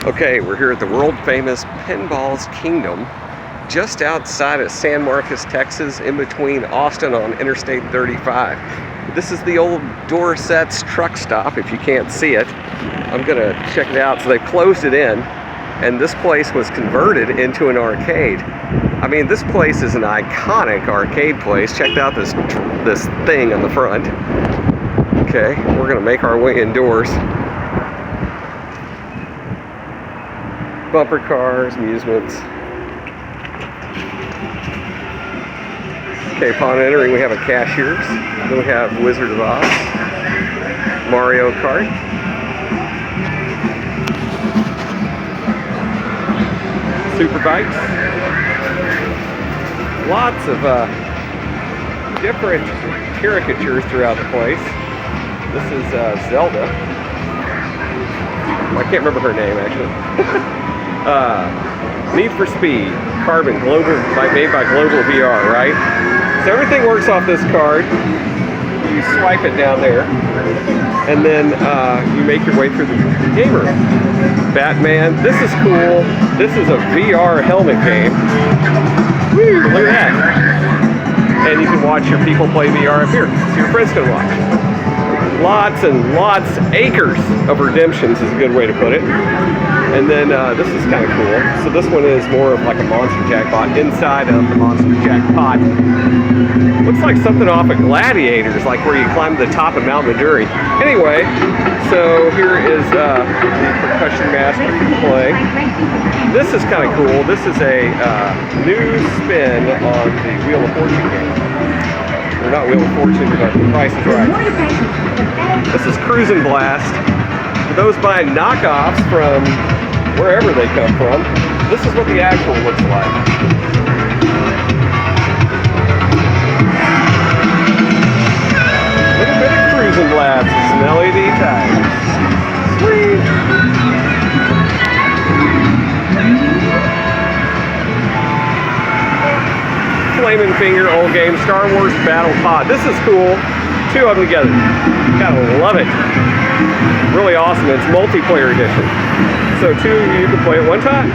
Okay, we're here at the world-famous Pinballz Kingdom, just outside of San Marcos, Texas, in between Austin on Interstate 35. This is the old Dorset's truck stop, if you can't see it. I'm gonna check it out. So they've closed it in, and this place was converted into an arcade. I mean, this place is an iconic arcade place. Check out this thing on the front. Okay, we're gonna make our way indoors. Bumper cars, amusements. Okay, upon entering we have a cashier's. Then we have Wizard of Oz, Mario Kart, super bikes, lots of different caricatures throughout the place. This is Zelda. I can't remember her name actually. Need for Speed, Carbon, made by Global VR, right? So everything works off this card. You swipe it down there, and then you make your way through the game room. Batman, this is cool. This is a VR helmet game. Woo, look at that. And you can watch your people play VR up here, so your friends can watch. Lots and lots, acres of redemptions is a good way to put it. And then this is kind of cool. So this one is more of like a monster jackpot inside of the monster jackpot. Looks like something off of Gladiators, like where you climb to the top of Mount Maduri. Anyway, so here is the percussion master can play. This is kind of cool. This is a new spin on the Wheel of Fortune game. Or not Wheel of Fortune, but The Price is Right. This is Cruisin' Blast. For those buying knockoffs from wherever they come from, this is what the actual looks like. A little bit of Cruisin' Blast, some LED tires. Sweet! Flaming Finger, old game, Star Wars Battle Pod. This is cool. Two of them together. Gotta love it. Really awesome. It's multiplayer edition. So two of you can play at one time.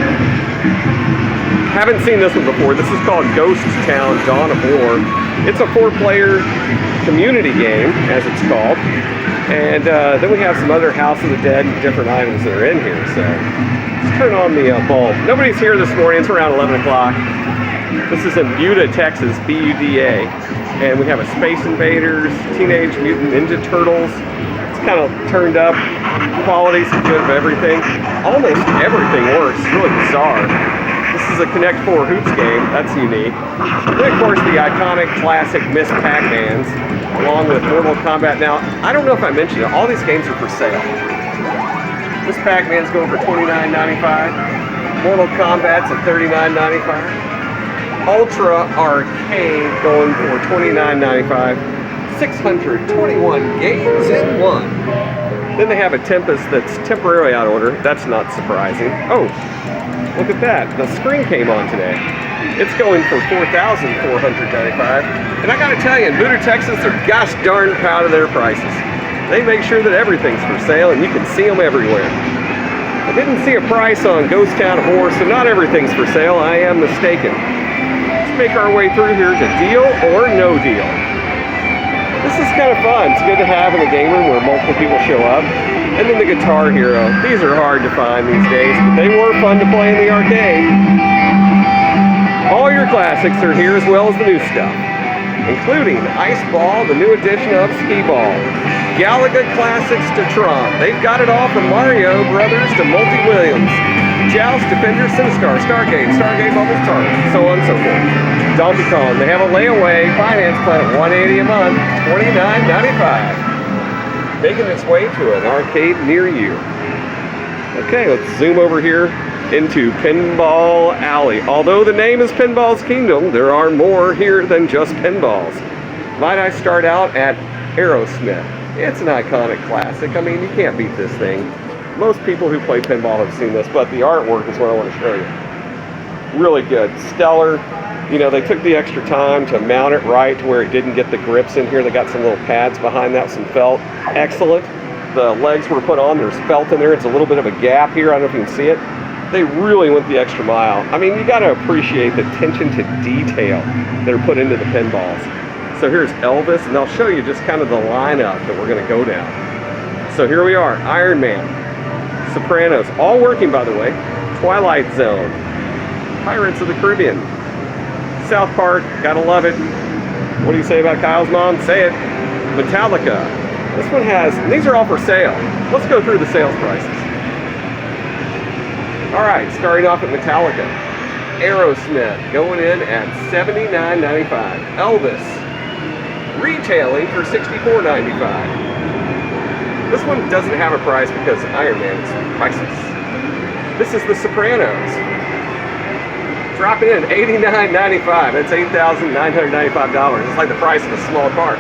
Haven't seen this one before. This is called Ghost Town Dawn of War. It's a 4-player community game, as it's called. And then we have some other House of the Dead and different items that are in here. So let's turn on the bulb. Nobody's here this morning. It's around 11 o'clock. This is in Buda, Texas, B-U-D-A. And we have a Space Invaders, Teenage Mutant Ninja Turtles. It's kind of turned up. Quality's good of everything. Almost everything works. It's really bizarre. This is a Connect 4 Hoops game. That's unique. And of course the iconic classic Miss Pac-Mans, along with Mortal Kombat. Now, I don't know if I mentioned it, all these games are for sale. Miss Pac-Man's going for $29.95. Mortal Kombat's at $39.95. Ultra Arcade going for $29.95. 621 games in one. Then they have a Tempest that's temporarily out of order. That's not surprising. Oh, look at that. The screen came on today. It's going for $4,495. And I gotta tell you, in Buda, Texas, they're gosh darn proud of their prices. They make sure that everything's for sale and you can see them everywhere. I didn't see a price on Ghost Town of War, so not everything's for sale. I am mistaken. Make our way through here to Deal or No Deal. This is kind of fun. It's good to have in a game room where multiple people show up. And then the Guitar Hero. These are hard to find these days, but they were fun to play in the arcade. All your classics are here as well as the new stuff, including Ice Ball, the new edition of Skee Ball, Galaga Classics to Tron. They've got it all from Mario Brothers to Multi-Williams. Joust, Defender, Sinistar, Stargate, Bubbles, Target, so on and so forth. Donkey Kong, they have a layaway finance plan at $180 a month, $29.95. Making its way to an arcade near you. Okay, let's zoom over here into Pinball Alley. Although the name is Pinballz Kingdom, there are more here than just pinballs. Might I start out at Aerosmith. It's an iconic classic. I mean, you can't beat this thing. Most people who play pinball have seen this, but the artwork is what I want to show you. Really good. Stellar. You know, they took the extra time to mount it right to where it didn't get the grips in here. They got some little pads behind that, some felt. Excellent. the legs were put on. There's felt in there. It's a little bit of a gap here. I don't know if you can see it. They really went the extra mile. I mean, you got to appreciate the attention to detail that are put into the pinballs. So here's Elvis, and I'll show you just kind of the lineup that we're going to go down. So here we are, Iron Man, Sopranos, all working, by the way, Twilight Zone, Pirates of the Caribbean, South Park, gotta love it. What do you say about Kyle's mom? Say it. Metallica. This one has, and these are all for sale. Let's go through the sales prices. All right, starting off at Metallica. Aerosmith going in at $79.95. Elvis retailing for $64.95. This one doesn't have a price because Iron Man is priceless. This is the Sopranos. Dropping in $89.95. That's $8,995. It's like the price of a small car.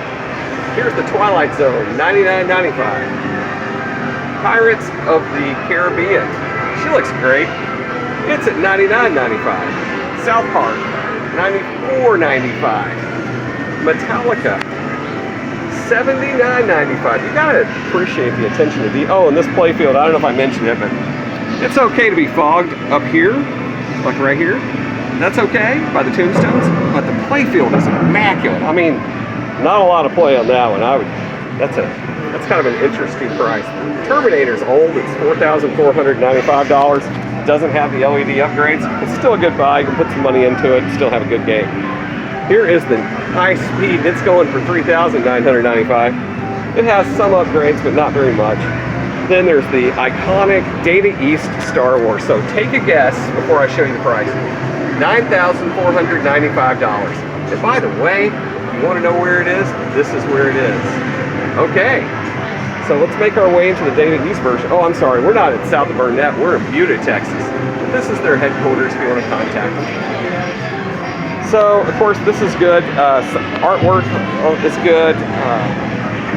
Here's the Twilight Zone, $99.95. Pirates of the Caribbean. She looks great. It's at $99.95. South Park, $94.95. Metallica, $79.95. You gotta appreciate the attention to detail. Oh, and this playfield, I don't know if I mentioned it, but it's okay to be fogged up here, like right here. That's okay by the tombstones, but the playfield is immaculate. I mean, not a lot of play on that one. That's kind of an interesting price. Terminator's old. It's $4,495. Doesn't have the LED upgrades. It's still a good buy. You can put some money into it and still have a good game. Here is the high speed. It's going for $3,995. It has some upgrades, but not very much. Then there's the iconic Data East Star Wars. So take a guess before I show you the price. $9,495. And by the way, if you want to know where it is, this is where it is. Okay, so let's make our way into the Data East version. Oh, I'm sorry, we're not at South of Burnett, we're in Buda, Texas. This is their headquarters if you want to contact them. So, of course, this is good. Artwork is good.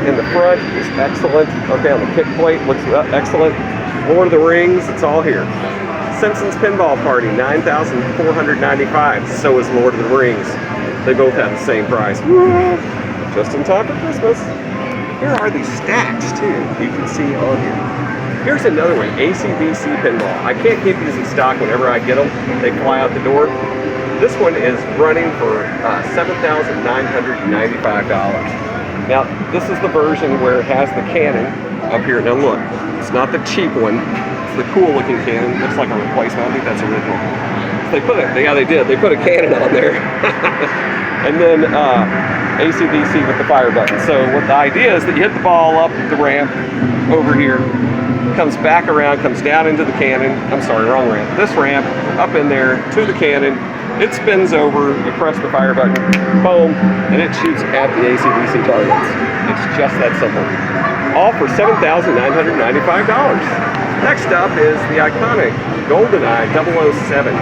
In the front is excellent. Okay, on the kick plate looks excellent. Lord of the Rings, it's all here. Simpsons Pinball Party, $9,495. So is Lord of the Rings. They both have the same price. Woo! Just in time for Christmas. Here are these stacks too, you can see on here. Here's another one, AC/DC pinball. I can't keep these in stock whenever I get them. They fly out the door. This one is running for $7,995. Now, this is the version where it has the cannon up here. Now look, it's not the cheap one. It's the cool looking cannon. Looks like a replacement. I think that's original. So they put it, yeah, they did. They put a cannon on there. And then AC/DC with the fire button. So what the idea is that you hit the ball up the ramp over here, comes back around, comes down into the cannon. I'm sorry, wrong ramp. This ramp, up in there to the cannon. It spins over, you press the fire button, boom, and it shoots at the AC/DC targets. It's just that simple. All for $7,995. Next up is the iconic GoldenEye 007.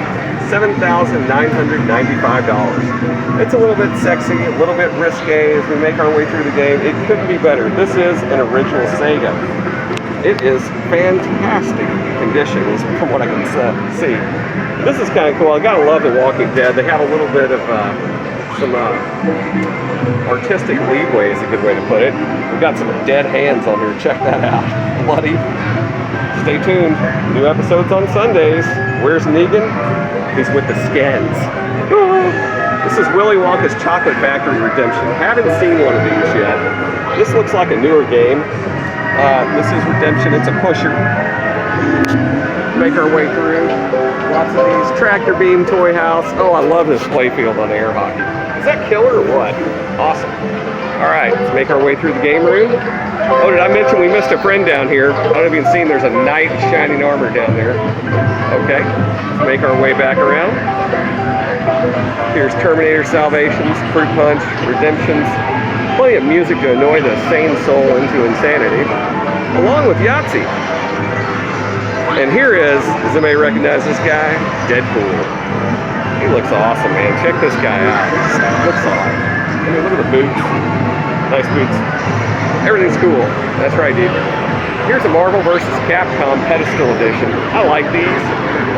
$7,995. It's a little bit sexy, a little bit risque as we make our way through the game. It couldn't be better. This is an original Sega. It is fantastic conditions from what I can see. This is kind of cool. I gotta love The Walking Dead. They have a little bit of some artistic leeway is a good way to put it. We've got some dead hands on here. Check that out. Bloody. Stay tuned. New episodes on Sundays. Where's Negan? He's with the Skins. This is Willy Wonka's Chocolate Factory Redemption. Haven't seen one of these yet. This looks like a newer game. This is Redemption. It's a pusher. Make our way through. Lots of these. Tractor Beam Toy House. Oh, I love this playfield on air hockey. Is that killer or what? Awesome. All right, let's make our way through the game room. Oh, did I mention we missed a friend down here? I don't know if you can see, there's a knight in shining armor down there. Okay, let's make our way back around. Here's Terminator Salvations, Fruit Punch, Redemptions. Plenty of music to annoy the sane soul into insanity, along with Yahtzee. And here is, does anybody recognize this guy? Deadpool. He looks awesome, man. Check this guy out. He looks awesome. I mean, look at the boots. Nice boots. Everything's cool. That's right, dude. Here's a Marvel vs. Capcom Pedestal Edition. I like these.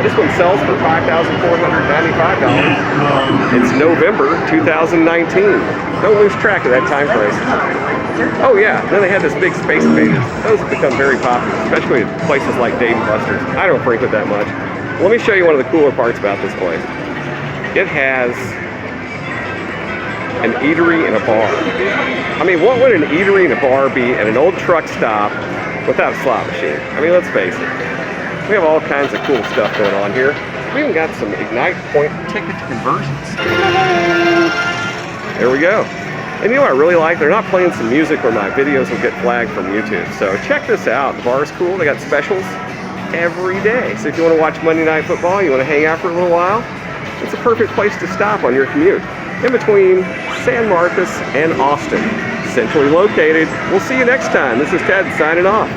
This one sells for $5,495. It's November 2019. Don't lose track of that time frame. Oh yeah, then they had this big Space Invaders. Those have become very popular, especially at places like Dave & Buster's. I don't frequent that much. Let me show you one of the cooler parts about this place. It has an eatery and a bar. I mean, what would an eatery and a bar be at an old truck stop without a slot machine? I mean, let's face it. We have all kinds of cool stuff going on here. We even got some Ignite Point ticket conversions. There we go. And you know what I really like? They're not playing some music where my videos will get flagged from YouTube. So check this out. The bar is cool. They got specials every day. So if you want to watch Monday Night Football, you want to hang out for a little while, it's a perfect place to stop on your commute. In between San Marcos and Austin. Centrally located. We'll see you next time. This is Ted signing off.